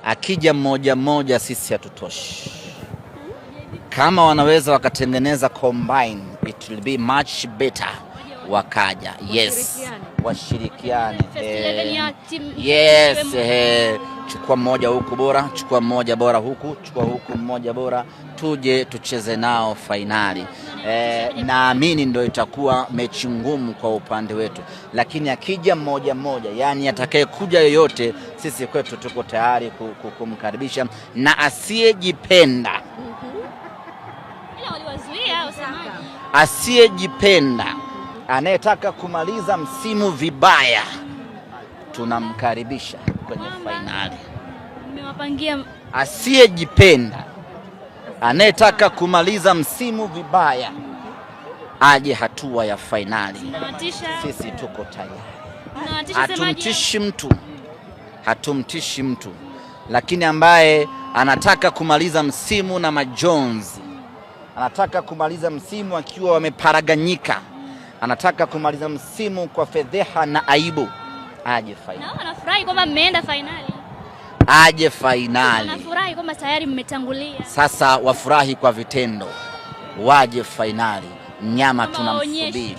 akija mmoja mmoja sisi hatutoshi. Kama wanaweza wakatengeneza combine, it will be much better. Wakaja, yes, washirikiane. Yes, chukua mmoja huku bora, chukua mmoja bora huku, chukua huku mmoja bora, tuje tucheze nao fainali. Naamini ndio itakuwa mechi ngumu kwa upande wetu, lakini akija mmoja mmoja, yani atakayekuja yoyote, sisi kwetu tuko tayari kumkaribisha, na asiyejipenda, asiyejipenda, anayetaka kumaliza msimu vibaya, tunamkaribisha kwenye fainali. Mmewapangia asiyejipenda, anayetaka kumaliza msimu vibaya, aje hatua ya fainali. Sisi tuko tayari. Hatumtishi mtu, lakini ambaye anataka kumaliza msimu na majonzi, anataka kumaliza msimu akiwa wameparaganyika, anataka kumaliza msimu kwa fedheha na aibu, aje fainali. Na wanafurahi kwamba mmeenda fainali. Aje fainali. Wanafurahi kwamba tayari mmetangulia. Sasa wafurahi kwa vitendo, waje fainali. Nyama tunamsubiri.